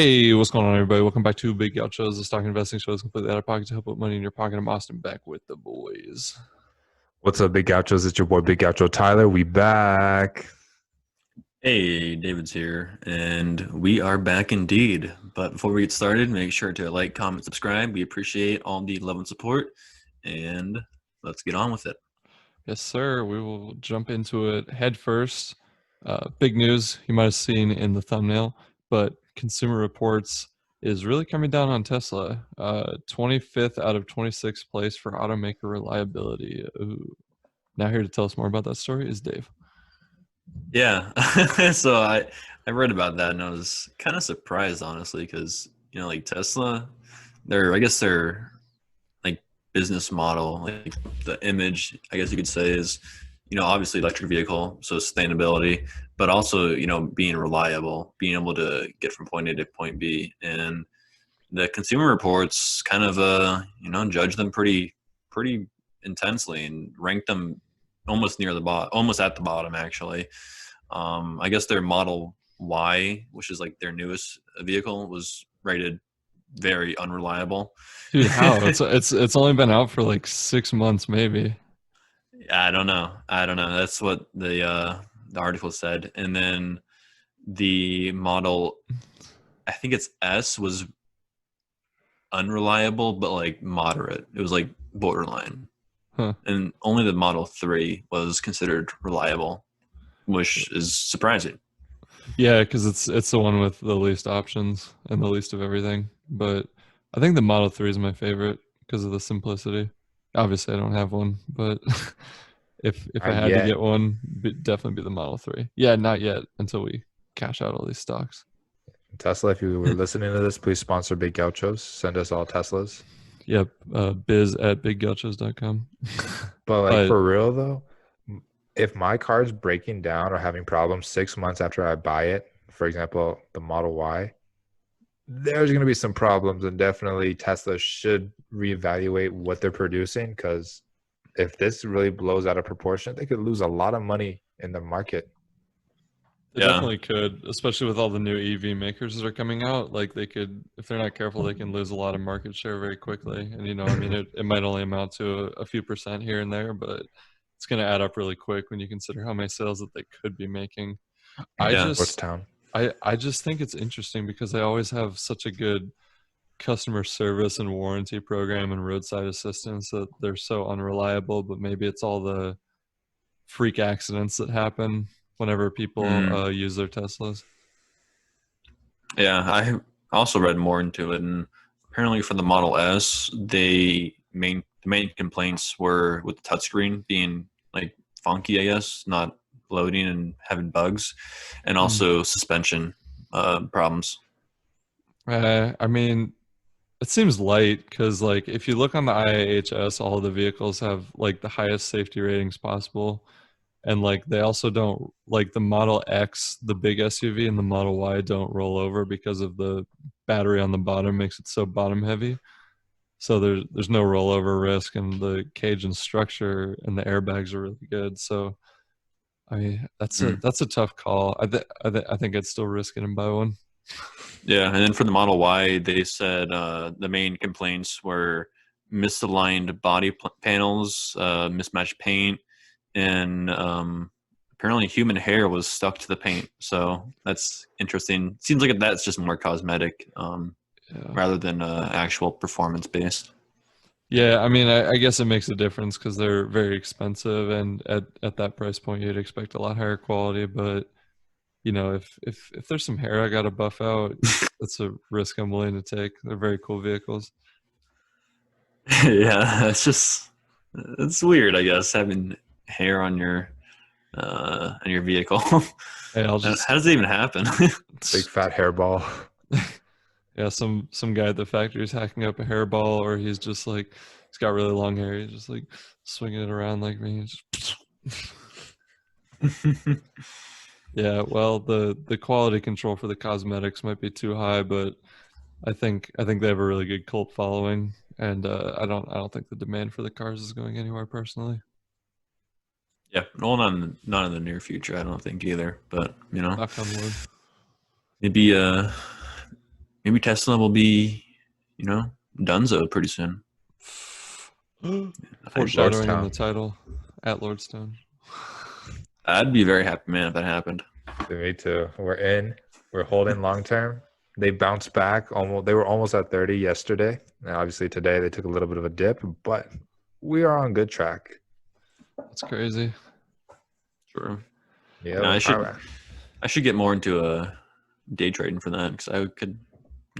Hey, what's going on, everybody? Welcome back to Big Gauchos, the stock investing show that's completely out of pocket to help put money in your pocket. I'm Austin, back with the boys. What's up, Big Gauchos? It's your boy, Big Gaucho Tyler. We back. Hey, David's here, and we are back indeed. But before we get started, make sure to like, comment, subscribe. We appreciate all the love and support, and let's get on with it. Yes, sir. We will jump into it head first. Big news you might have seen in the thumbnail, but Consumer Reports is really coming down on Tesla. 25th out of 26th place for automaker reliability. Ooh. Now here to tell us more about that story is Dave. Yeah, so I read about that, and I was kind of surprised, honestly, because like Tesla, their like business model, like the image, I guess you could say, is obviously electric vehicle, so sustainability, but also being reliable, being able to get from point A to point B. And the Consumer Reports kind of judge them pretty intensely and rank them almost near the bottom, almost at the bottom, actually. I guess their Model Y, which is like their newest vehicle, was rated very unreliable. Dude, how? It's only been out for like 6 months, maybe. I don't know. That's what the article said. And then the Model, I think it's S, was unreliable, but like moderate. It was like borderline. Huh. And only the Model 3 was considered reliable, which is surprising. Yeah, because it's the one with the least options and the least of everything. But I think the Model 3 is my favorite because of the simplicity. Obviously, I don't have one, but if I Not had to yet. get one, it'd definitely be the Model 3. Yeah, not yet until we cash out all these stocks. Tesla, if you were listening to this, please sponsor Big Gauchos. Send us all Teslas. Yep, biz at biggauchos.com. But like But for real though, if my car's breaking down or having problems 6 months after I buy it, for example, the Model Y, there's going to be some problems, and definitely Tesla should reevaluate what they're producing, because if this really blows out of proportion, they could lose a lot of money in the market. they Yeah. definitely could, especially with all the new EV makers that are coming out. Like they could, if they're not careful, they can lose a lot of market share very quickly. And I mean, it might only amount to a few percent here and there, but it's going to add up really quick when you consider how many sales that they could be making. I Yeah. Sports just, town. I just think it's interesting because they always have such a good customer service and warranty program and roadside assistance that they're so unreliable. But maybe it's all the freak accidents that happen whenever people Mm. use their Teslas. Yeah, I also read more into it, and apparently for the Model S, the main complaints were with the touchscreen being like funky, I guess, not loading and having bugs, and Mm. also suspension problems. I mean, it seems light because, like, if you look on the IIHS, all of the vehicles have like the highest safety ratings possible, and like they also don't, like the Model X, the big SUV, and the Model Y don't roll over because of the battery on the bottom makes it so bottom heavy. So there's no rollover risk, and the cage and structure and the airbags are really good. So I mean, Mm. that's a tough call. I think I'd still risk it and buy one. Yeah, and then for the Model Y, they said the main complaints were misaligned panels, mismatched paint, and apparently human hair was stuck to the paint. So that's interesting. Seems like that's just more cosmetic Yeah. rather than actual performance based. Yeah, I mean, I guess it makes a difference because they're very expensive, and at that price point, you'd expect a lot higher quality. But if there's some hair I got to buff out, that's a risk I'm willing to take. They're very cool vehicles. Yeah, it's weird, I guess, having hair on your vehicle. Hey, I'll How just does it even happen? Big fat hairball. yeah, some guy at the factory is hacking up a hairball, or he's just like he's got really long hair. He's just like swinging it around like me. Just yeah, well, the quality control for the cosmetics might be too high, but I think they have a really good cult following, and I don't think the demand for the cars is going anywhere personally. Yeah, well, not in the near future, I don't think either. But Knock on wood. maybe maybe Tesla will be, Dunzo pretty soon. Foreshadowing in the Lordstown. title at Lordstown. I'd be very happy, man, if that happened. Me too. We're holding long term. They bounced back they were almost at 30 yesterday. And obviously today they took a little bit of a dip, but we are on good track. That's crazy. Sure. Yeah. No, I should get more into day trading for that because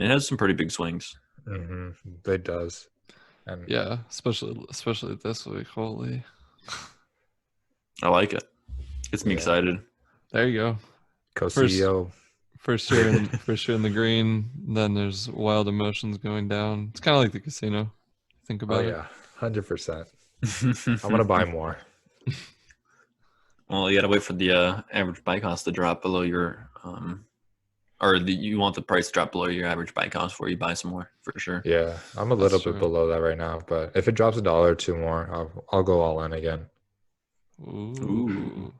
it has some pretty big swings. It does. And Yeah, especially this week. Holy. I like it. Gets me excited. There you go. co-CEO. First year in the green, then there's wild emotions going down. It's kind of like the casino. Think about it. 100%. I'm gonna buy more. Well, you gotta wait for the average buy cost to drop below your you want the price to drop below your average buy cost before you buy some more for sure. Yeah, I'm a little bit below that right now, but if it drops $1 or $2 more, I'll go all in again. Ooh.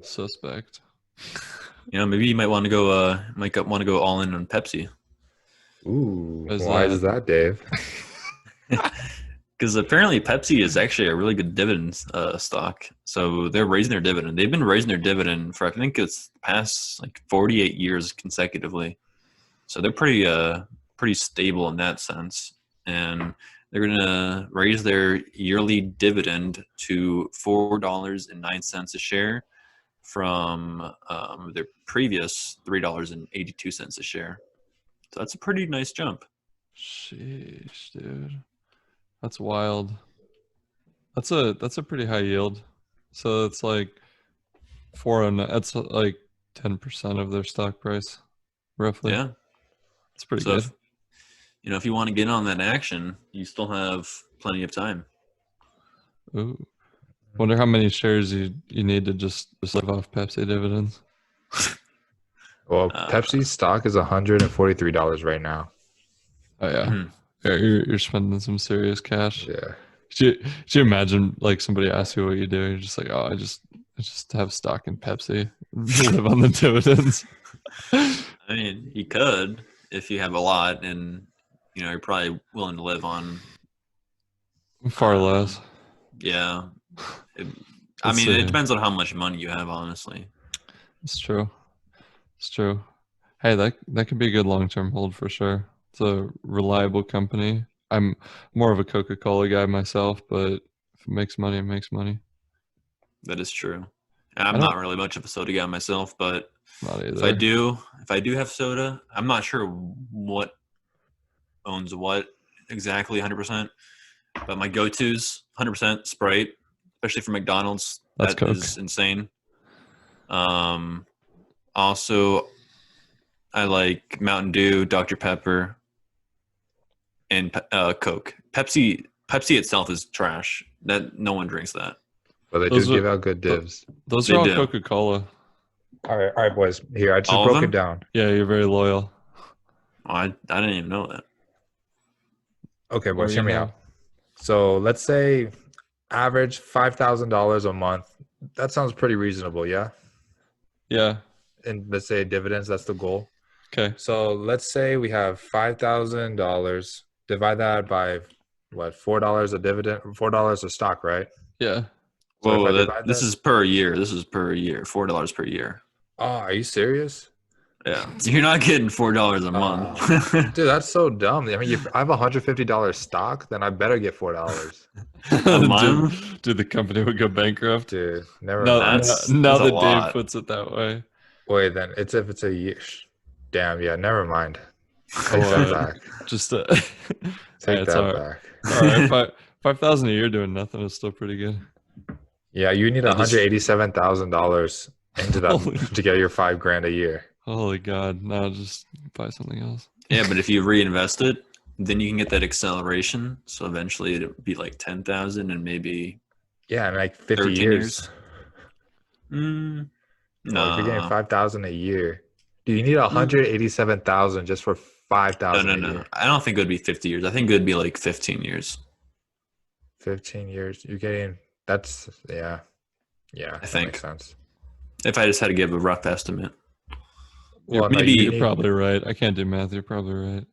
Suspect. Maybe you might want to go all in on Pepsi. Ooh, why is that, Dave? Because apparently Pepsi is actually a really good dividend stock. So they're raising their dividend. They've been raising their dividend for I think it's past like 48 years consecutively. So they're pretty stable in that sense. And they're gonna raise their yearly dividend to $4.09 a share from their previous $3.82 a share. So that's a pretty nice jump. Sheesh, dude. That's wild. That's a pretty high yield. So it's like that's like 10% of their stock price, roughly. Yeah. It's pretty good. If you want to get on that action, you still have plenty of time. Ooh. Wonder how many shares you need to just live off Pepsi dividends. Well, Pepsi's stock is $143 right now. Oh yeah. Yeah, you're spending some serious cash. Yeah. Could you imagine like somebody asks you what you do? You're just like, oh, I just have stock in Pepsi, live on the dividends. I mean, you could if you have a lot, and you're probably willing to live on far less. Yeah, it depends on how much money you have, honestly. It's true. Hey, that could be a good long-term hold for sure. It's a reliable company. I'm more of a Coca-Cola guy myself, but if it makes money, it makes money. That is true. I'm not really much of a soda guy myself, but not either. if I do have soda, I'm not sure what owns what exactly 100%, but my go-tos 100% Sprite, especially for McDonald's. That's That Coke. is insane. Also, I like Mountain Dew, Dr. Pepper, and Coke. Pepsi itself is trash. That no one drinks that. But they do give out good divs. Those are all Coca-Cola. All right, boys. Here, I just All broke it down. Yeah, you're very loyal. Oh, I didn't even know that. Okay, boys, hear me out. So let's say average $5,000 a month. That sounds pretty reasonable, yeah? Yeah. And let's say dividends, that's the goal. Okay. So let's say we have $5,000. Divide that by what? $4 a dividend, $4 a stock, right? Yeah. So whoa, this is per year. This is per year. $4 per year. Oh, are you serious? Yeah, you're not getting $4 a month. Dude, that's so dumb. I mean, if I have $150 stock, then I better get $4. Dude, the company would go bankrupt. Dude, never mind. Now that Dave puts it that way. Wait, then if it's a year. Damn, yeah, never mind. Take that back. Just take that back. All right, 5,000 a year doing nothing is still pretty good. Yeah, you need $187,000 into that to get your $5,000 a year. Holy God! Now just buy something else. Yeah, but if you reinvest it, then you can get that acceleration. So eventually it'll be like 10,000 and maybe in like 50 years. No, if you're getting 5,000 a year, do you need 187,000 just for 5,000? No. I don't think it would be 50 years. I think it would be like 15 years. 15 years. You're getting I think makes sense. If I just had to give a rough estimate. Well, no, maybe you You're need. probably right. I can't do math. You're probably right.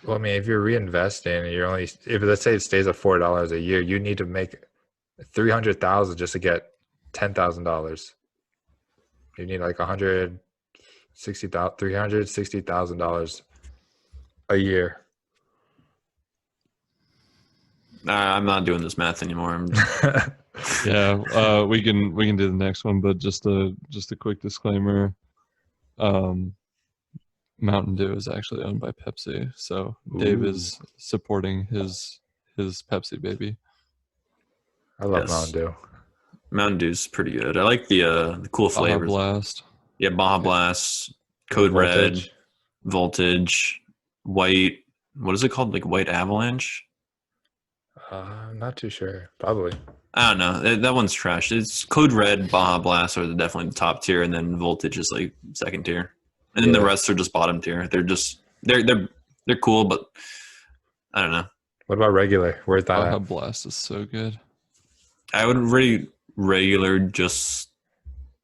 Well, I mean, if you're reinvesting, you're only if let's say it stays at $4 a year, you need to make 300,000 just to get $10,000. You need like 160,000, $360,000 a year. Nah, I'm not doing this math anymore. Yeah, we can do the next one, but just a quick disclaimer. Um, Mountain Dew is actually owned by Pepsi, so Dave Ooh, is supporting his Pepsi baby. I love Yes. Mountain Dew. Mountain Dew's pretty good. I like the cool Baja flavors. Blast. Yeah, Baja Blast, Code Voltage. Red, Voltage, White. What is it called? Like White Avalanche? I'm not too sure. Probably. I don't know. That one's trash. It's Code Red, Baja Blast are definitely the top tier, and then Voltage is like second tier, and then the Yeah. rest are just bottom tier. They're cool, but I don't know. What about regular? Where's that Baja at? Blast is so good. I would rate regular just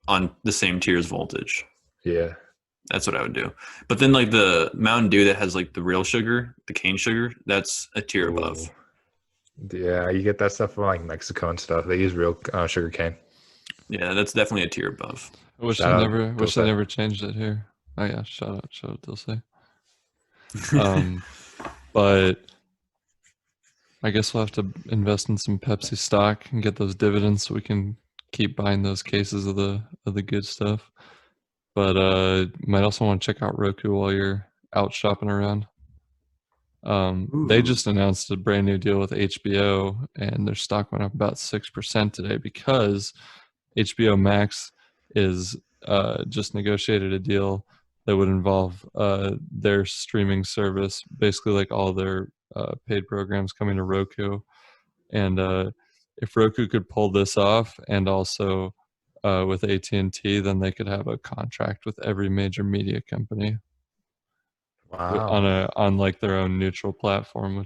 on the same tier as Voltage. Yeah. That's what I would do. But then like the Mountain Dew that has like the real sugar, the cane sugar, that's a tier above. Ooh. Yeah, you get that stuff from like Mexico and stuff. They use real sugar cane. Yeah, that's definitely a tier above. I wish Shout out wish they Dulce. never changed it here. Oh yeah, shout out Dulce. But I guess we'll have to invest in some Pepsi stock and get those dividends so we can keep buying those cases of the good stuff. But you might also want to check out Roku while you're out shopping around. They just announced a brand new deal with HBO, and their stock went up about 6% today because HBO Max is just negotiated a deal that would involve their streaming service, basically like all their paid programs coming to Roku. And if Roku could pull this off, and also with AT&T, then they could have a contract with every major media company Wow. on like their own neutral platform,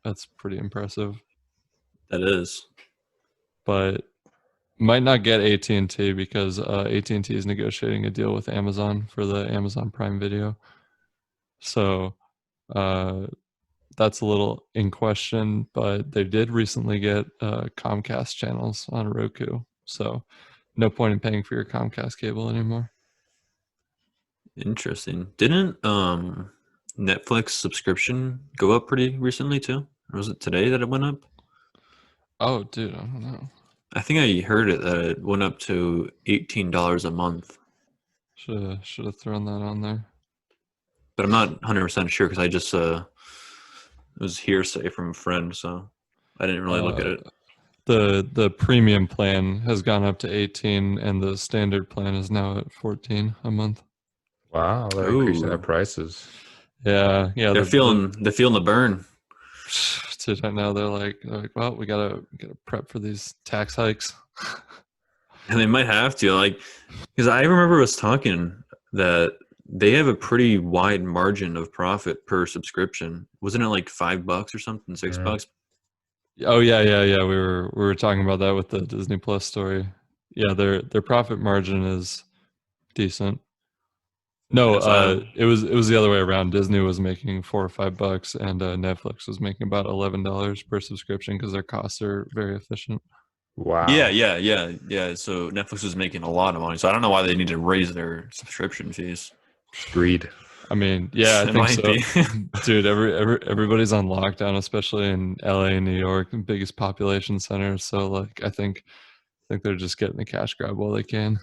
that's pretty impressive. That is. But might not get AT&T because AT&T is negotiating a deal with Amazon for the Amazon Prime Video. So that's a little in question, but they did recently get Comcast channels on Roku. So no point in paying for your Comcast cable anymore. Interesting. Didn't Netflix subscription go up pretty recently too? Or was it today that it went up? Oh, dude, I don't know. I think I heard it that it went up to $18 a month, Should have thrown that on there. but I'm not 100% sure because I just it was hearsay from a friend, so I didn't really look at it. The premium plan has gone up to 18, and the standard plan is now at 14 a month. Wow, they're increasing their Ooh. prices. Yeah. They're feeling the burn. Dude, right now they're like, well, we gotta prep for these tax hikes. And they might have to, like, because I remember us talking that they have a pretty wide margin of profit per subscription. Wasn't it like $5 or something, $6? Oh yeah. We were talking about that with the Disney Plus story. Yeah, their profit margin is decent. No, Yeah, so it was the other way around. Disney was making $4 or $5, and Netflix was making about $11 per subscription because their costs are very efficient. Wow. yeah. So Netflix was making a lot of money. So I don't know why they need to raise their subscription fees. Greed. I mean, yeah, I It think might so. be. Dude, everybody's on lockdown, especially in LA and New York, the biggest population centers. So like I think they're just getting the cash grab while they can.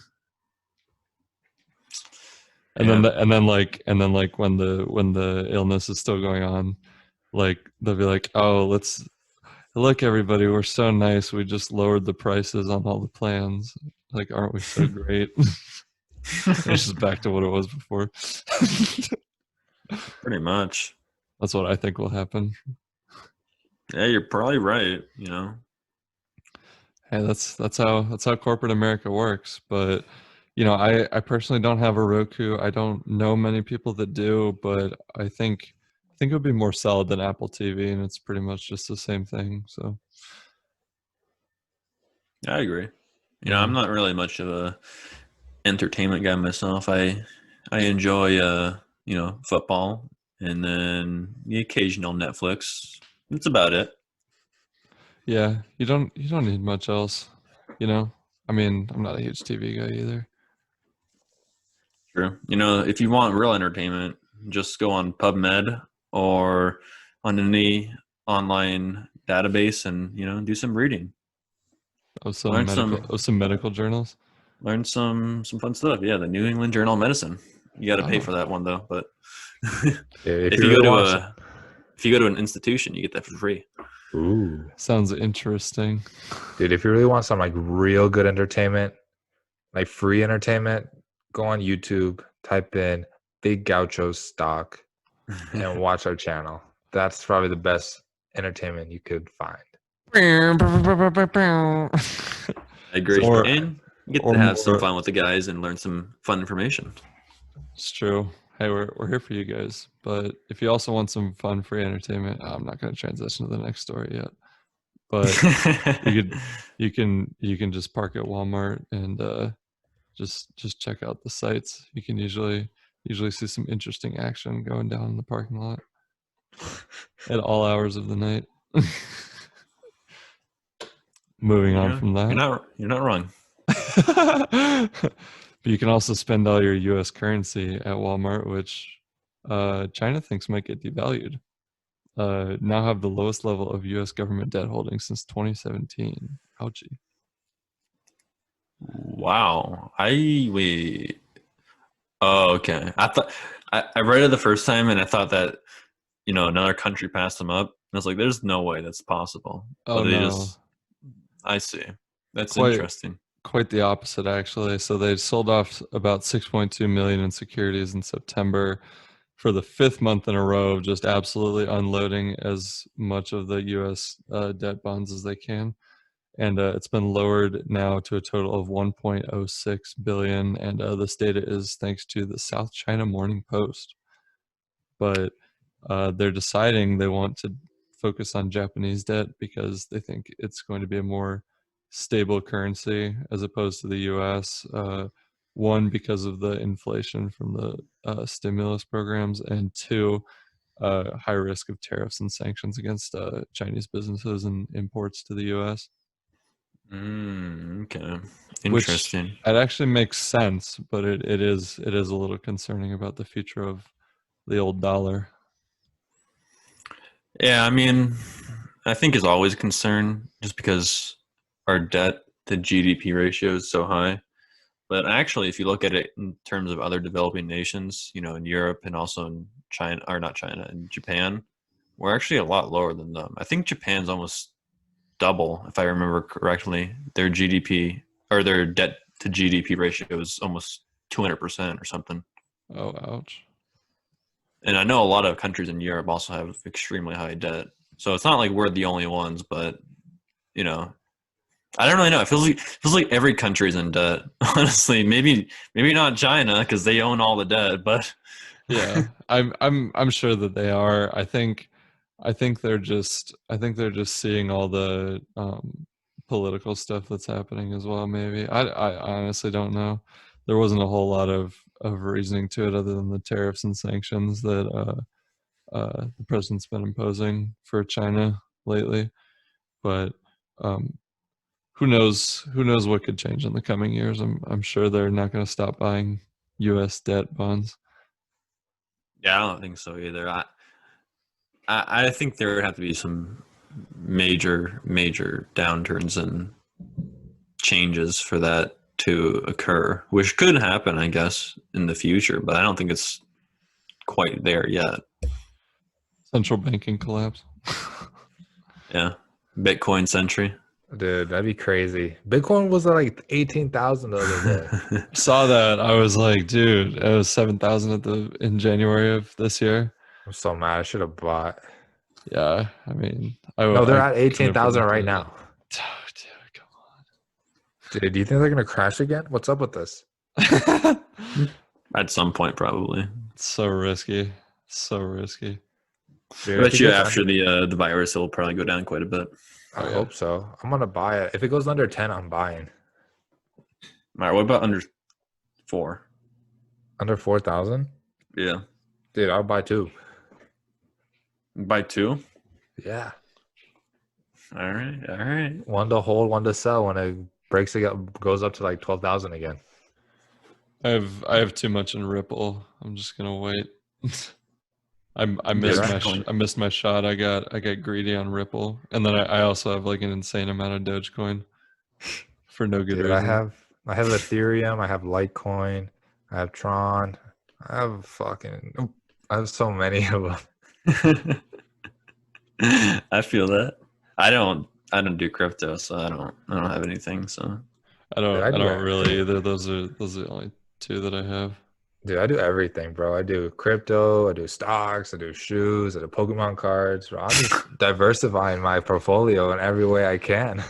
And Yeah. then like when the illness is still going on, like they'll be like, "Oh, look everybody, we're so nice. We just lowered the prices on all the plans. Like, aren't we so great?" It's just back to what it was before. Pretty much. That's what I think will happen. Yeah, you're probably right. You know, Hey, that's how corporate America works. But I personally don't have a Roku. I don't know many people that do, but I think it would be more solid than Apple TV, and it's pretty much just the same thing. So I agree. You know, I'm not really much of a entertainment guy myself. I I enjoy football, and then the occasional Netflix. That's about it. Yeah, you don't need much else, you know. I mean, I'm not a huge TV guy either. True. If you want real entertainment, just go on PubMed or on any online database and do some reading. Of some Learn medical some of some medical journals. learn some fun stuff. Yeah, the New England Journal of Medicine. You got to pay Oh, for that one though, but If if you you go really to want some, a if you go to an institution, you get that for free. ooh, sounds interesting. dude, if you really want some like real good entertainment, like free entertainment, go on YouTube, type in Big Gaucho stock, and watch our channel. That's probably the best entertainment you could find. I agree. or And you get or to have some more. fun with the guys and learn some fun information. It's true. Hey, we're here for you guys. But if you also want some fun, free entertainment, I'm not going to transition to the next story yet. But you can just park at Walmart and just check out the sites. You can usually see some interesting action going down in the parking lot at all hours of the night. Moving on from You're that. not wrong. But you can also spend all your US currency at Walmart, which China thinks might get devalued. Now have the lowest level of US government debt holdings since 2017. Ouchie. Wow. I wait. Oh, okay. I read it the first time and I thought that another country passed them up. And I was like, there's no way that's possible. But Oh they no. just I see. That's Quite interesting. quite the opposite actually. So they sold off about 6.2 million in securities in September for the fifth month in a row of just absolutely unloading as much of the US debt bonds as they can. And it's been lowered now to a total of 1.06 billion. And this data is thanks to the South China Morning Post. But they're deciding they want to focus on Japanese debt because they think it's going to be a more stable currency as opposed to the US. One, because of the inflation from the stimulus programs, and two, high risk of tariffs and sanctions against Chinese businesses and imports to the US. Okay. Which Interesting. it actually makes sense, but it is a little concerning about the future of the old dollar. Yeah, I mean, I think is always a concern just because our debt to GDP ratio is so high. But actually, if you look at it in terms of other developing nations, in Europe and also in China, or not China, in Japan, we're actually a lot lower than them. I think Japan's almost double, if I remember correctly. Their GDP or their debt to GDP ratio is almost 200% or something. Oh, ouch. And I know a lot of countries in Europe also have extremely high debt. So it's not like we're the only ones, but you know, I don't really know. It feels like every country's in debt. Honestly, maybe not China because they own all the debt, but Yeah, I'm sure that they are. I think they're just seeing all the political stuff that's happening as well. Maybe I honestly don't know. There wasn't a whole lot of reasoning to it other than the tariffs and sanctions that the president's been imposing for China lately. But um, who knows what could change in the coming years. I'm sure they're not going to stop buying U.S. debt bonds. yeah, I don't think so either. I think there would have to be some major downturns and changes for that to occur, which could happen, I guess, in the future, but I don't think it's quite there yet. Central banking collapse. Yeah. Bitcoin century. Dude, that'd be crazy. Bitcoin was like 18,000 the other day. Saw that. I was like, dude, it was 7,000 in January of this year. I'm so mad. I should have bought. Yeah, I mean, No, they're I at couldn't have 18,000 right predicted it. now. Dude, come Dude, do you think they're gonna crash again? What's up with this? on. At some point, probably. It's so risky. So risky. Dude, I if bet it you gets after under, the virus, it'll probably go down quite a bit. I Oh, yeah. hope so. I'm gonna buy it. If it goes under 10, I'm buying. All right, what about under 4? Under 4,000? Yeah. Dude, I'll buy two. Buy two? Yeah. All right. All right. One to hold, one to sell when it breaks again, goes up to like 12,000 again. I have too much in Ripple. I'm just gonna wait. I missed my Dogecoin. I missed my shot. I got greedy on Ripple, and then I also have like an insane amount of Dogecoin for no good Dude, reason. I have Ethereum, I have Litecoin, I have Tron, I have I have so many of them. I feel that. I don't do crypto, so I don't have anything. So Dude, I don't really either. Those are the only two that I have. Dude, I do everything, bro. I do crypto, I do stocks, I do shoes, I do Pokemon cards. Bro. I'm just diversifying my portfolio in every way I can.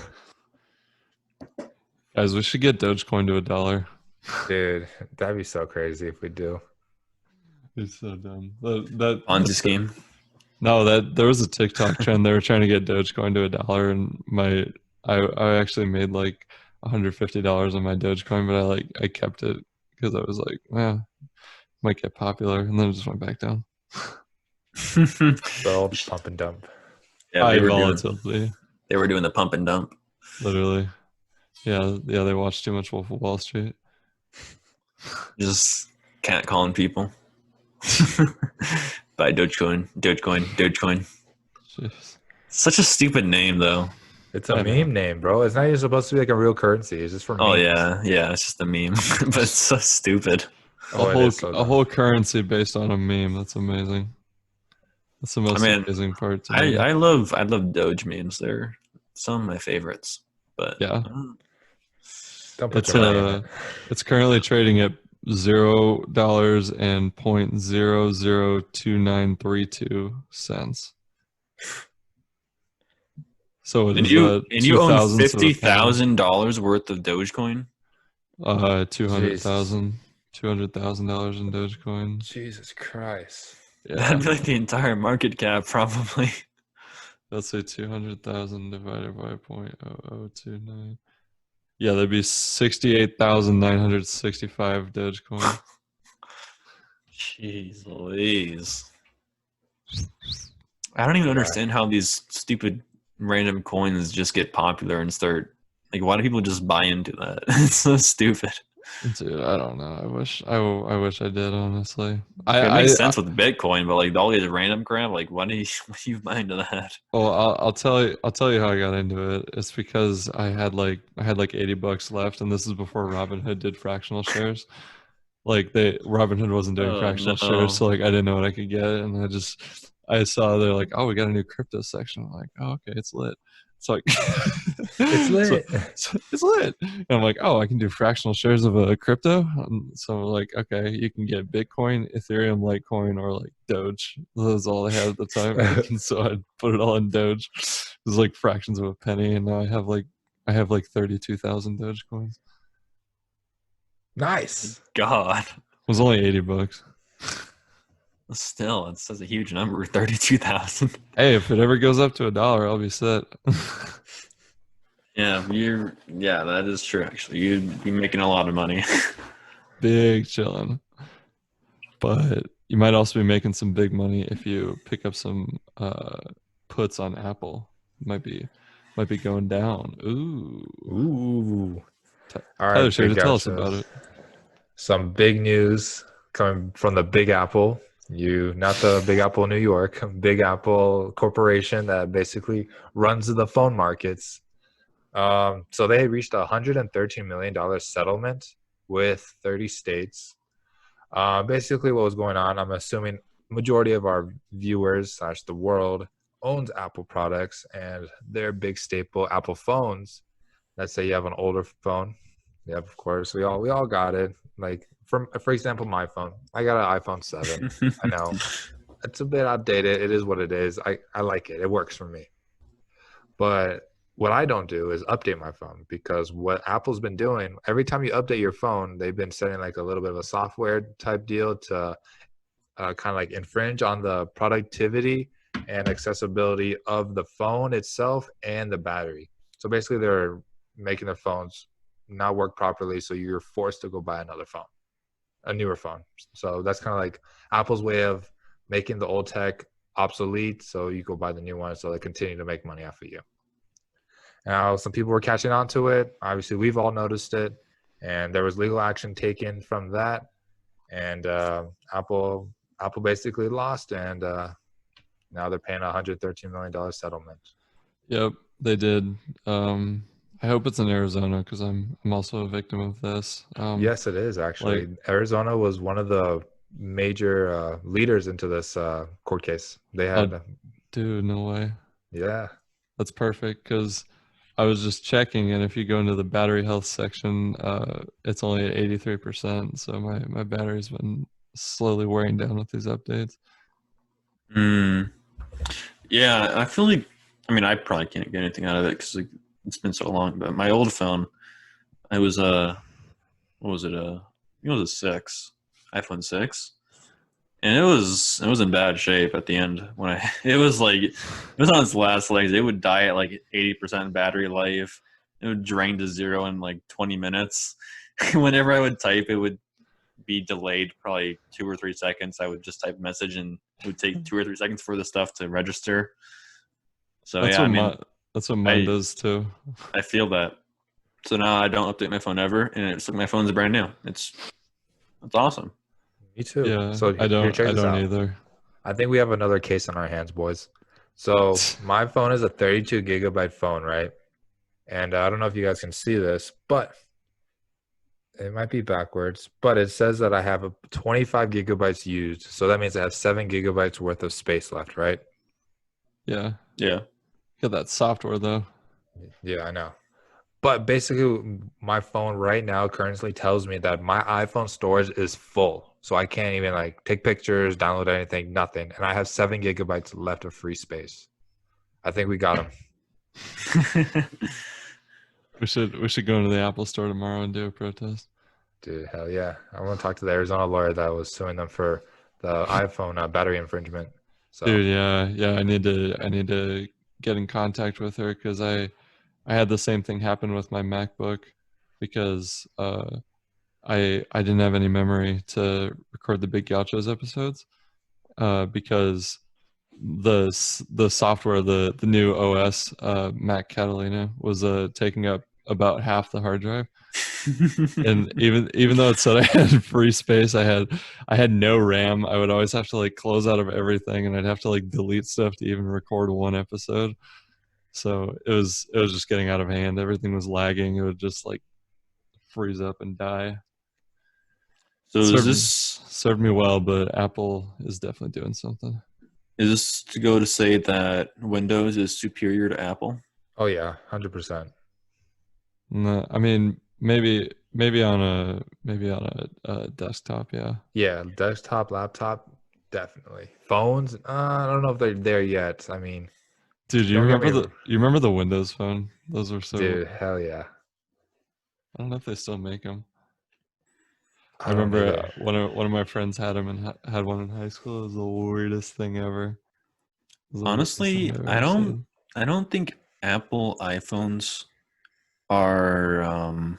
Guys, we should get Dogecoin to $1. Dude, that'd be so crazy if we do. It's so dumb. Ponzi scheme. No, there was a TikTok trend. They were trying to get Dogecoin to $1, and I actually made like $150 on my Dogecoin, but I kept it because I was like, yeah, might get popular, and then it just went back down. The old pump and dump. Yeah, High volatility. They were doing the pump and dump. Literally. Yeah, they watched too much Wolf of Wall Street. Just catcalling people. Buy Dogecoin. Jeez. Such a stupid name, though. It's a meme name, bro. It's not even supposed to be like a real currency. It's just for memes. Oh yeah, it's just a meme, but it's so stupid. A whole currency based on a meme. That's amazing. That's the most amazing part. I love Doge memes. They're some of my favorites. But yeah, don't put your money in it. It's currently trading at $0 and 0.002932 cents. So and you own $50,000 worth of Dogecoin? $200,000 in Dogecoin. Jesus Christ! Yeah. That'd be like the entire market cap, probably. Let's say 200,000 divided by 0.0029. Yeah, that'd be 68,965 Dogecoin. Jeez Louise. I don't even understand how these stupid random coins just get popular and start. Like, why do people just buy into that? It's so stupid. Dude, I don't know. I wish I did, honestly. It makes sense with Bitcoin, but like all these random crap, like why do you buy into that? Well, I'll tell you how I got into it. It's because I had like $80 left, and this is before Robinhood did fractional shares. Like Robinhood wasn't doing fractional shares, so like I didn't know what I could get, and I saw they're like, oh, we got a new crypto section. I'm like, oh, okay, it's lit. It's like it's lit. It's lit. And I'm like, oh, I can do fractional shares of a crypto. So I'm like, okay, you can get Bitcoin, Ethereum, Litecoin, or like Doge. That's all I had at the time. And so I put it all in Doge. It was like fractions of a penny, and now I have like 32,000 Doge coins. Nice. God. It was only $80. Still, it's a huge number, 32,000. Hey, if it ever goes up to $1, I'll be set. Yeah, that is true. Actually, you'd be making a lot of money. Big chillin'. But you might also be making some big money if you pick up some puts on Apple. Might be going down. Ooh. All Tyler, right, tell us about it. Some big news coming from the Big Apple. Not the Big Apple, New York, Big Apple Corporation that basically runs the phone markets. So they reached a $113 million settlement with 30 states. Basically what was going on, I'm assuming majority of our viewers / the world owns Apple products, and their big staple, Apple phones. Let's say you have an older phone. Yeah, of course, we all got it. Like for example, my phone. I got an iPhone 7. I know it's a bit outdated. It is what it is. I like it. It works for me. But what I don't do is update my phone, because what Apple's been doing, every time you update your phone, they've been setting like a little bit of a software type deal to kind of like infringe on the productivity and accessibility of the phone itself and the battery. So basically they're making their phones not work properly, so you're forced to go buy another phone. a newer phone. So that's kind of like Apple's way of making the old tech obsolete, so you go buy the new one, so they continue to make money off of you. Now, some people were catching on to it. Obviously, we've all noticed it, and there was legal action taken from that. And Apple basically lost, and now they're paying a $113 million settlement. Yep, they did. I hope it's in Arizona because I'm also a victim of this. Yes, it is actually. Arizona was one of the major leaders into this court case. They had, dude, no way. yeah, That's perfect because I was just checking, and if you go into the battery health section, it's only at 83%. So my battery's been slowly wearing down with these updates. Yeah, I feel like, I mean, I probably can't get anything out of it because it's been so long. But my old phone, it was what was it? It was a 6, iPhone 6, and it was in bad shape at the end when it was on its last legs. It would die at like 80% battery life. It would drain to 0 in like 20 minutes. Whenever I would type, it would be delayed probably 2 or 3 seconds. I would just type a message and it would take 2 or 3 seconds for the stuff to register. So That's what mine does too. I feel that. So now I don't update my phone ever, and it's like my phone's brand new. It's awesome. Me too. Yeah, so I don't either. I think we have another case on our hands, boys. So my phone is a 32 gigabyte phone, right? And I don't know if you guys can see this, but it might be backwards, but it says that I have 25 gigabytes used. So that means I have 7 gigabytes worth of space left, right? Yeah. Yeah. Got that software though. Yeah, I know. But basically, my phone right now currently tells me that my iPhone storage is full. So I can't even like take pictures, download anything, nothing. And I have 7 gigabytes left of free space. I think we got them. We should go into the Apple store tomorrow and do a protest. Dude, hell yeah. I want to talk to the Arizona lawyer that was suing them for the iPhone battery infringement. So. Dude, yeah. I need to get in contact with her because I had the same thing happen with my MacBook because I didn't have any memory to record the Big Gauchos episodes because the software, the new OS, Mac Catalina, was taking up about half the hard drive. And even though it said I had free space, I had no RAM. I would always have to like close out of everything, and I'd have to like delete stuff to even record one episode. So it was just getting out of hand. Everything was lagging. It would just like freeze up and die. So served me well, but Apple is definitely doing something. Is this to go to say that Windows is superior to Apple? Oh yeah, 100%. No, I mean maybe on a desktop, yeah. Yeah, desktop, laptop, definitely. Phones, I don't know if they're there yet. I mean, dude, you remember the Windows Phone? Those were so. Dude, hell yeah. I don't know if they still make them. I remember one of my friends had them and had one in high school. It was the weirdest thing ever. Honestly, I don't think Apple iPhones are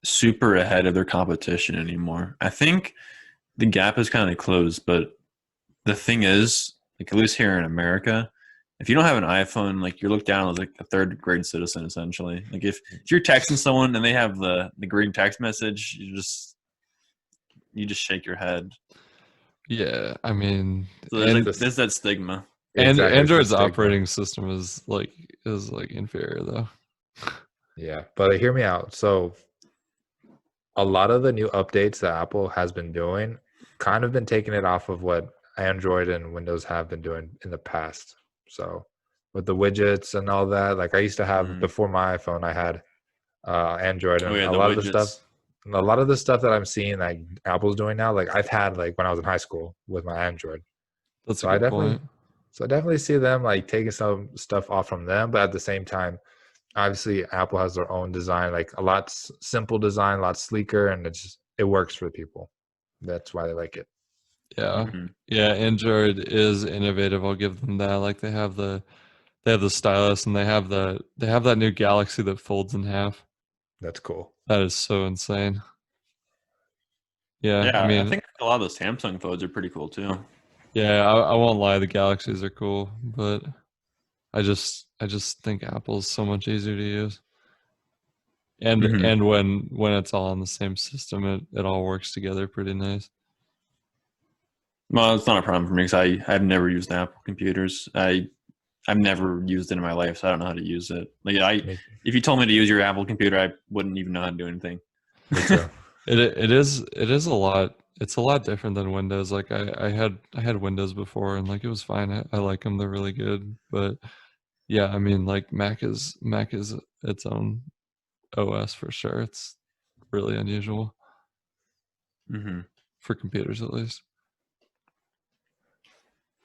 super ahead of their competition anymore. I think the gap is kind of closed, but the thing is, like at least here in America, if you don't have an iPhone, like you're looked down as like a third grade citizen essentially. Like if you're texting someone and they have the green text message, you just shake your head. Yeah, I mean, so there's that stigma. And exactly, Android's operating system is inferior though. Yeah, but hear me out. So a lot of the new updates that Apple has been doing kind of been taking it off of what Android and Windows have been doing in the past. So with the widgets and all that, like I used to have before my iPhone, I had Android and a lot of the stuff that I'm seeing like Apple's doing now, like I've had like when I was in high school with my Android. That's a good point. So I definitely see them like taking some stuff off from them, but at the same time, obviously Apple has their own design, like a lot simple design, a lot sleeker, and it works for people. That's why they like it. Yeah. Yeah, Android is innovative. I'll give them that. Like they have the stylus and they have that new Galaxy that folds in half. That's cool. That is so insane. Yeah, I Yeah, I mean, think a lot of those Samsung phones are pretty cool too. yeah, I won't lie, the Galaxies are cool, but I just think Apple's so much easier to use. And Hmm. and when it's all on the same system, it all works together pretty nice. Well, it's not a problem for me because I've never used Apple computers. I've never used it in my life, so I don't know how to use it. Like Me, if you told me to use your Apple computer, I wouldn't even know how to do anything. me too. It is a lot. It's a lot different than Windows. Like I had Windows before, and like it was fine. I like them. They're really good. But yeah, I mean, like Mac is its own OS for sure. It's really unusual Hmm. for computers, at least.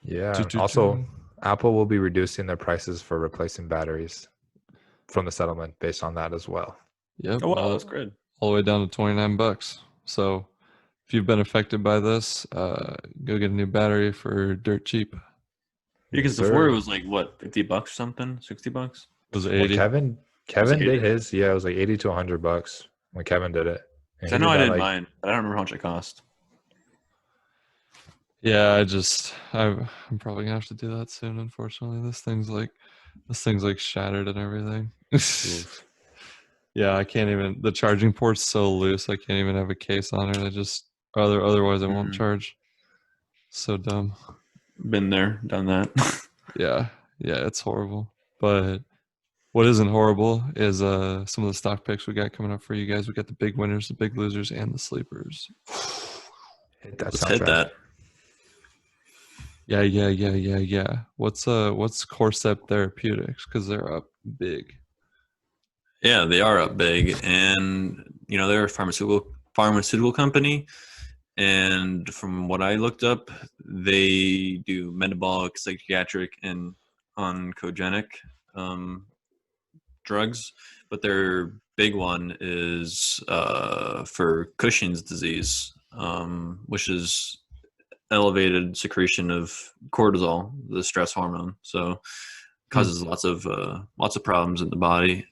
Yeah. Also, Choo-choo-choo. Apple will be reducing their prices for replacing batteries from the settlement based on that as well. Yep, Oh wow, that's great. all the way down to $29. So if you've been affected by this, go get a new battery for dirt cheap. Yes, Because before it sir. was like what, $50 or something, $60. It was When 80. Was Kevin it? did his, yeah, it was like 80 to $100 when Kevin did it, and Because he I know did I that did like mine, but I don't remember how much it cost. Yeah, I'm probably gonna have to do that soon. Unfortunately, this thing's like shattered and everything. oof. Yeah, I can't even. The charging port's so loose. I can't even have a case on it. Otherwise, I won't Mm, charge. So dumb. been there, done that. Yeah, yeah, it's horrible. But what isn't horrible is some of the stock picks we got coming up for you guys. We got the big winners, the big losers, and the sleepers. Hit that Let's hit soundtrack. that. Yeah. What's Corcept Therapeutics? Because they're up big. Yeah, they are up big, and they're a pharmaceutical company. And from what I looked up, they do metabolic, psychiatric, and oncogenic um, drugs. But their big one is for Cushing's disease, which is elevated secretion of cortisol, the stress hormone. So Hmm. causes lots of problems in the body.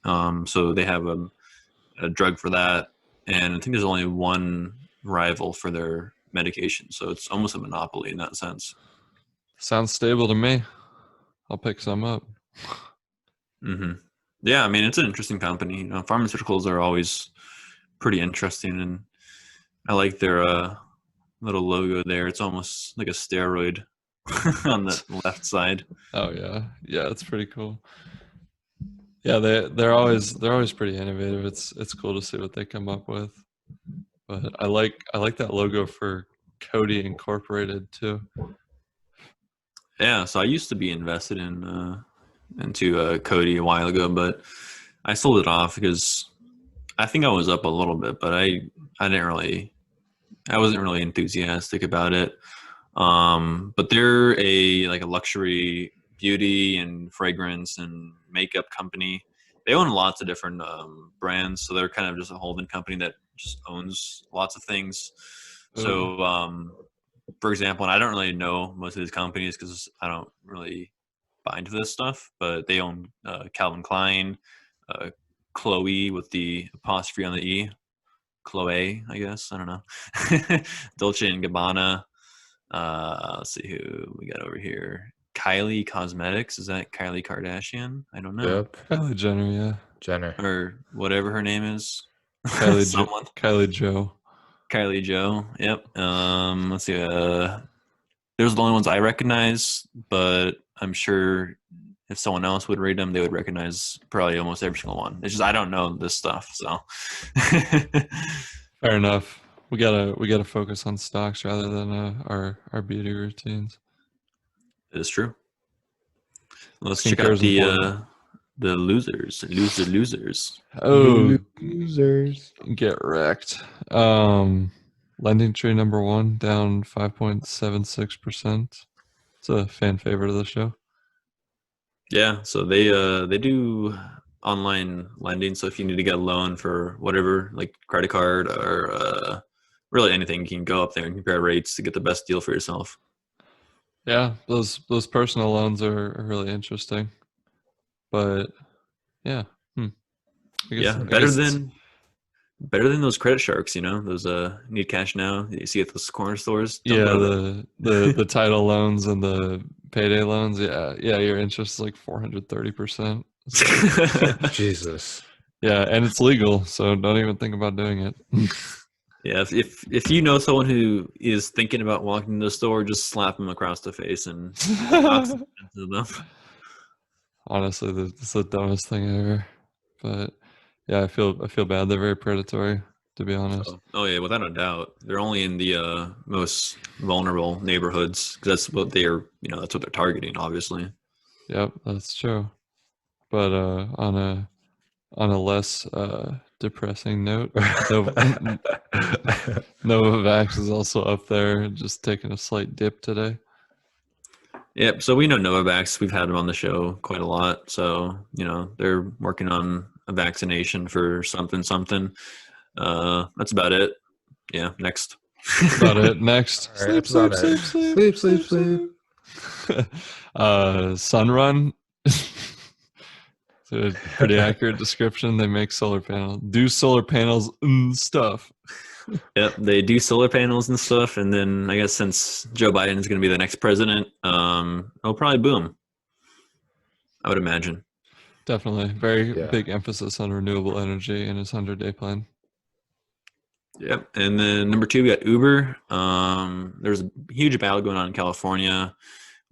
So they have a drug for that, and I think there's only one rival for their medication. So it's almost a monopoly in that sense. Sounds stable to me. I'll pick some up. Hmm. Yeah, I mean it's an interesting company. Pharmaceuticals are always pretty interesting, and I like their little logo there. It's almost like a steroid on the left side. Oh yeah, it's pretty cool. Yeah, they're always pretty innovative. It's cool to see what they come up with. But I like that logo for Cody Incorporated too. Yeah, so I used to be invested into Cody a while ago, but I sold it off because I think I was up a little bit, but I wasn't really enthusiastic about it. But they're a luxury beauty and fragrance and makeup company. They own lots of different brands, so they're kind of just a holding company that just owns lots of things. Oh, So, for example, and I don't really know most of these companies because I don't really buy into this stuff, but they own Calvin Klein, uh, Chloe with the apostrophe on the E, Chloe, I guess. I don't know. Dolce and Gabbana. Let's see who we got over here. Kylie Cosmetics. Is that Kylie Kardashian? I don't know. Yep. Kylie Jenner, yeah. Jenner. Or whatever her name is. Kylie Someone. Kylie Joe. Kylie Joe. Yep. Let's see. Those are the only ones I recognize, but I'm sure if someone else would read them, they would recognize probably almost every single one. It's just I don't know this stuff, so. Fair enough. We gotta focus on stocks rather than our beauty routines. It is true. Let's check Skincare out is important. the losers. Oh, Losers. get wrecked. Lending Tree number one down 5.76%. It's a fan favorite of the show. Yeah, so they do online lending. So if you need to get a loan for whatever, like credit card or really anything, you can go up there and compare rates to get the best deal for yourself. Yeah, those personal loans are really interesting. But yeah, I guess Yeah, I guess it's better than those credit sharks, those need cash now that you see at those corner stores. Don't Yeah, go there. the title loans and the payday loans. Yeah, yeah, your interest is like 430%. Jesus. Yeah, and it's legal, so don't even think about doing it. Yeah, if you know someone who is thinking about walking into the store, just slap them across the face and knock some sense into them. Honestly, it's the dumbest thing ever. But yeah, I feel bad. They're very predatory, to be honest. So, oh yeah, without a doubt, they're only in the most vulnerable neighborhoods because that's what that's what they're targeting, obviously. Yep, that's true. But on a less depressing note, Novavax is also up there, just taking a slight dip today. Yep. So we know Novavax. We've had them on the show quite a lot. So they're working on a vaccination for something. That's about it. Yeah. Next. About it. Next. All right, Sleep, that's about sleep, it. sleep, sleep, sleep, sleep. Sunrun. It's a pretty accurate description. They make solar panels. Do solar panels and stuff. Yep, they do solar panels and stuff, and then I guess since Joe Biden is going to be the next president, it'll probably boom. I would imagine. Definitely. Very Yeah. big emphasis on renewable energy in his 100-day plan. Yep, and then number 2, we got Uber. There's a huge battle going on in California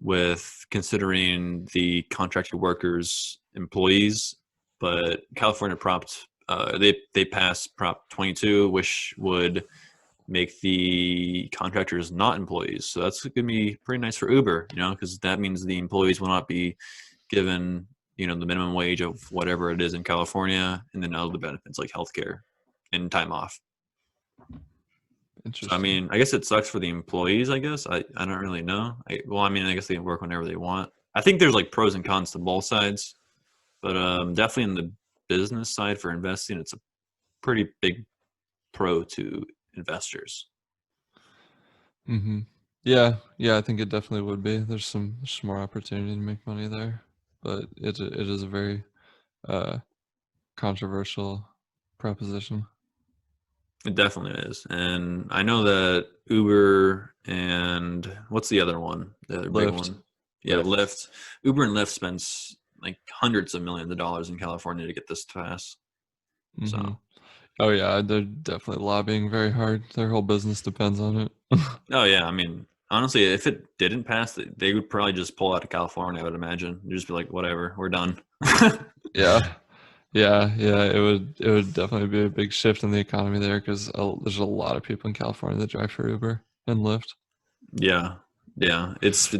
with considering the contracted workers employees, but California they passed Prop 22, which would make the contractors not employees. So that's going to be pretty nice for Uber, because that means the employees will not be given, the minimum wage of whatever it is in California, and then all the benefits like healthcare and time off. So, Interesting. I guess it sucks for the employees, I guess. I don't really know. I guess they can work whenever they want. I think there's like pros and cons to both sides, but definitely in the business side for investing, it's a pretty big pro to investors. Mm-hmm. Yeah, I think it definitely would be. There's some more opportunity to make money there, but it is a very controversial proposition. It definitely is. And I know that Uber and what's the other one? The other big Lyft. one. Yeah, Lyft. Lyft. Uber and Lyft spends like hundreds of millions of dollars in California to get this to pass. Mhm. So, Oh yeah, they're definitely lobbying very hard. Their whole business depends on it. oh yeah, honestly, if it didn't pass, they would probably just pull out of California, I would imagine. They'd just be like, whatever, we're done. Yeah. Yeah, it would definitely be a big shift in the economy there because there's a lot of people in California that drive for Uber and Lyft. Yeah. Yeah. It's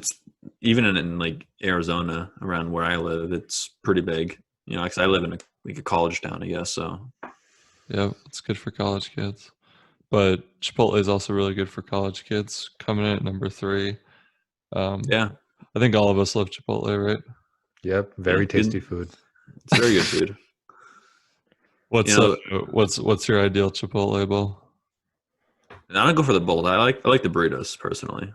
even in like Arizona around where I live, it's pretty big. Because I live in a college town, I guess. So Yeah, it's good for college kids. But Chipotle is also really good for college kids. Coming in at number 3. yeah, I think all of us love Chipotle, right? Yep. Very Yeah, tasty good. food. It's very good food. What's your ideal Chipotle bowl? And I don't go for the bowl. I like the burritos personally.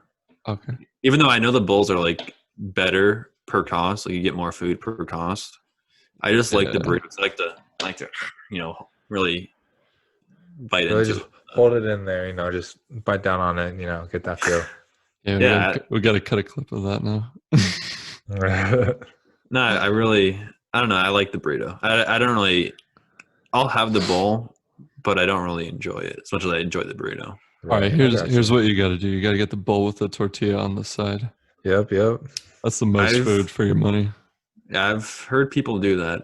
Okay. Even though I know the bowls are like better per cost, like you get more food per cost. I just like the Yeah. burritos. I like to really bite Really into just it. hold it in there, just bite down on it, get that feel. Yeah, Yeah. we got to cut a clip of that now. No, I don't know. I like the burrito. I don't really. I'll have the bowl, but I don't really enjoy it as much as I enjoy the burrito. All right, I here's gotcha. what you got to do. You got to get the bowl with the tortilla on the side. Yep. That's the most food for your money. Yeah, I've heard people do that.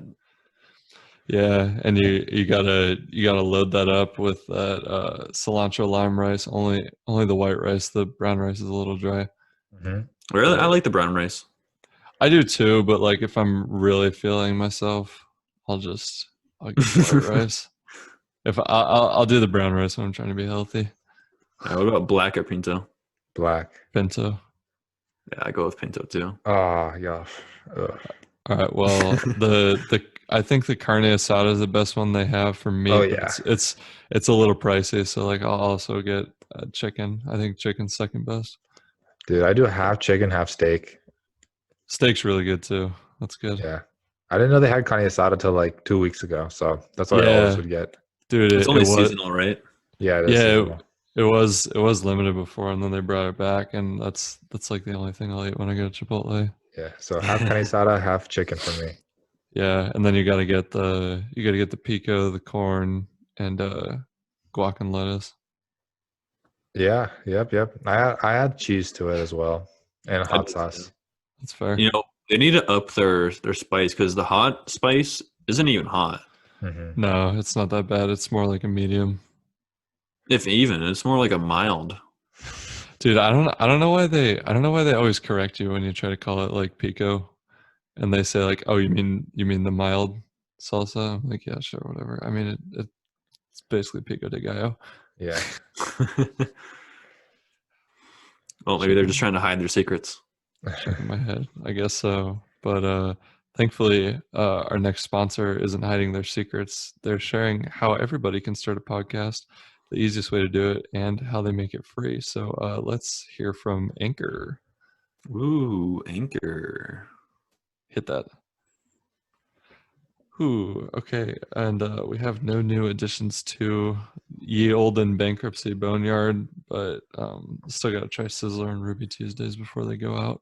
Yeah, and you gotta load that up with that cilantro lime rice. Only the white rice. The brown rice is a little dry. Mm-hmm. Really, But I like the brown rice. I do too, but like if I'm really feeling myself, I'll get the white rice. If I'll do the brown rice when I'm trying to be healthy. What about black or pinto? Black. Pinto. Yeah, I go with pinto too. Oh, gosh. Ugh. All right. Well, I think the carne asada is the best one they have for me. Oh, but yeah. it's a little pricey, so like I'll also get chicken. I think chicken's second best. Dude, I do half chicken, half steak. Steak's really good too. That's good. Yeah. I didn't know they had carne asada till like 2 weeks ago, so that's what I always would get. Dude, It's it only was seasonal, right? Yeah, that's yeah, seasonal. it was limited before, and then they brought it back, and that's like the only thing I'll eat when I go to Chipotle. Yeah, so half carne asada, half chicken for me. Yeah, and then you gotta get the pico, the corn, and guac and lettuce. Yeah, yep. I add cheese to it as well, and I hot do too. sauce. That's fair. You know, they need to up their spice because the hot spice isn't even hot. Hmm. No, it's not that bad. It's more like a medium. If even, it's more like a mild. Dude, I don't know why they always correct you when you try to call it like pico, and they say like, oh, you mean the mild salsa? I'm like, yeah, sure, whatever. I mean, it's basically pico de gallo. Yeah. Well, maybe they're just trying to hide their secrets. Shaking my head. I guess so. But thankfully, our next sponsor isn't hiding their secrets. They're sharing how everybody can start a podcast, the easiest way to do it, and how they make it free. So let's hear from Anchor. Ooh, Anchor. Hit that. Ooh, okay. And we have no new additions to Ye Olden Bankruptcy Boneyard, but still got to try Sizzler and Ruby Tuesdays before they go out.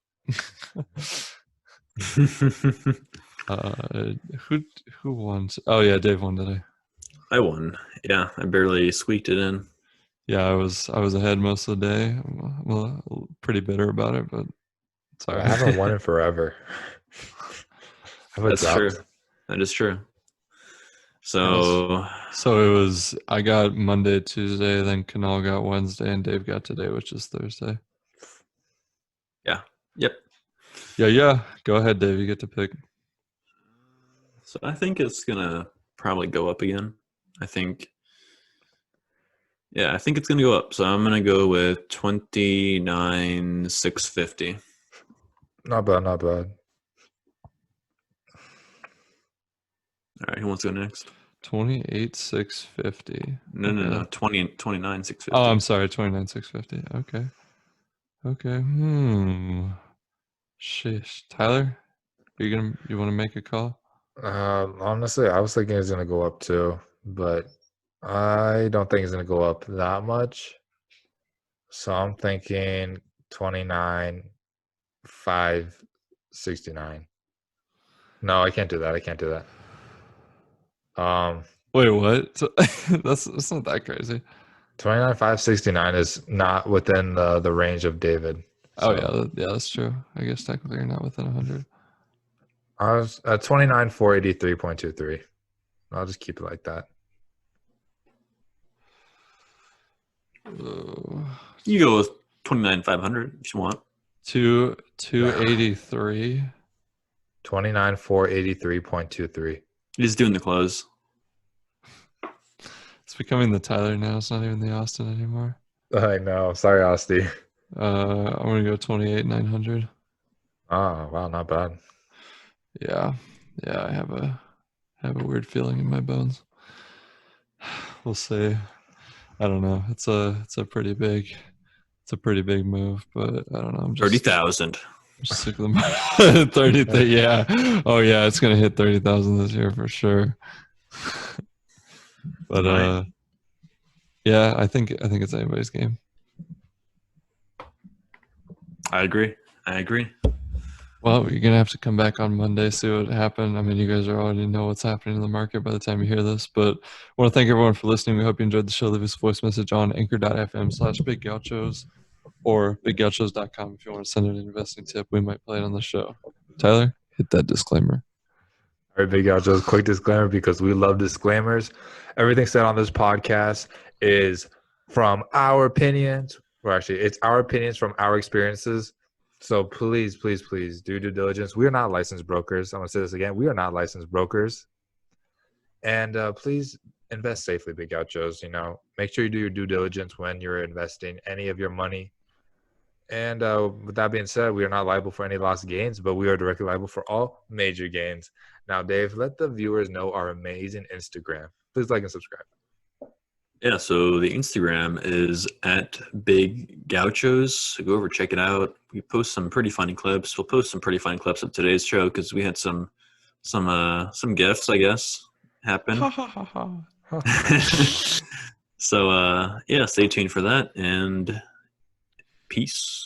Who won? Oh yeah, Dave won today. I won. Yeah, I barely squeaked it in. Yeah, I was ahead most of the day. I'm pretty bitter about it, but it's all I right. haven't won in forever. That's true. That is true. So So it was. I got Monday, Tuesday, then Kanal got Wednesday, and Dave got today, which is Thursday. yeah, yep. Yeah. Go ahead, Dave. You get to pick. So I think it's gonna probably go up again. I think it's gonna go up. So I'm gonna go with 29,650. Not bad. All right, who wants to go next? 28,650. No. 29,650. Oh, I'm sorry. 29,650. Okay. Sheesh. Tyler, you want to make a call? Honestly, I was thinking it's gonna go up too, but I don't think it's gonna go up that much. So I'm thinking 29,569. No, I can't do that. Wait, what? That's not that crazy. 29,569 is not within the range of David. Oh So yeah, that's true. I guess technically you're not within 100. I was at 29,483.23. I'll just keep it like that. You go with 29,500 if you want. 283. 29,483.23. He's doing the close. It's becoming the Tyler now. It's not even the Austin anymore. I know. Sorry, Asti. I'm gonna go 28,900. Oh, wow, not bad. Yeah. I have a weird feeling in my bones. We'll see. I don't know. It's a pretty big move, but I don't know. I'm just 30,000. just sick of them. 30. Yeah. Oh yeah, it's gonna hit 30,000 this year for sure. But yeah, I think it's anybody's game. I agree. Well, you're gonna have to come back on Monday, see what happened. I mean, you guys already know what's happening in the market by the time you hear this. But I want to thank everyone for listening. We hope you enjoyed the show. Leave us a voice message on anchor.fm/biggauchos or biggauchos.com if you want to send an investing tip. We might play it on the show. Tyler, hit that disclaimer. All right, Big Gauchos, quick disclaimer because we love disclaimers. Everything said on this podcast is from our opinions. Well, actually, it's our opinions from our experiences. So please do due diligence. We are not licensed brokers. I'm going to say this again. We are not licensed brokers. And please invest safely, Big Gauchos. Make sure you do your due diligence when you're investing any of your money. And with that being said, we are not liable for any lost gains, but we are directly liable for all major gains. Now, Dave, let the viewers know our amazing Instagram. Please like and subscribe. Yeah, so the Instagram is at Big Gauchos. So go over, check it out. We post some pretty funny clips. We'll post some pretty funny clips of today's show because we had some gifts, I guess, happen. Ha ha ha ha. So yeah, stay tuned for that, and peace.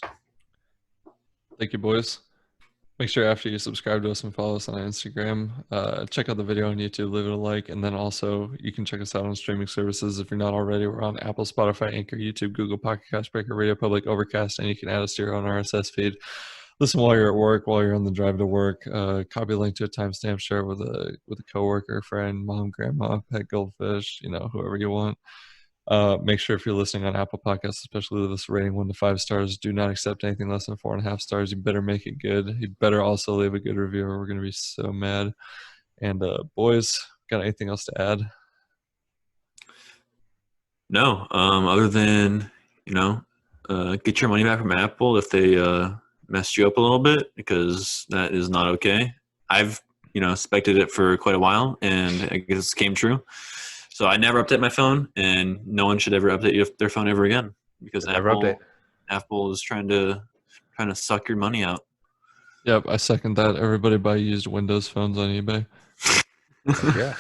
Thank you, boys. Make sure after you subscribe to us and follow us on Instagram, check out the video on YouTube, leave it a like, and then also you can check us out on streaming services if you're not already. We're on Apple, Spotify, Anchor, YouTube, Google Podcast, Breaker, Radio Public, Overcast, and you can add us to your own RSS feed. Listen while you're at work, while you're on the drive to work. Copy a link to a timestamp, share it with a coworker, friend, mom, grandma, pet goldfish, whoever you want. Make sure if you're listening on Apple Podcasts, especially leave us a rating 1 to 5 stars. Do not accept anything less than 4.5 stars. You better make it good. You better also leave a good review, or we're gonna be so mad. And boys, got anything else to add? No, other than get your money back from Apple if they messed you up a little bit, because that is not okay. I've expected it for quite a while, and I guess it came true. So I never update my phone, and no one should ever update their phone ever again, because Apple is trying to suck your money out. Yep, I second that. Everybody buy used Windows phones on eBay. Yeah.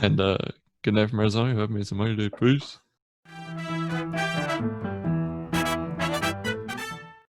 And good night from Arizona. You have made some money today. Peace.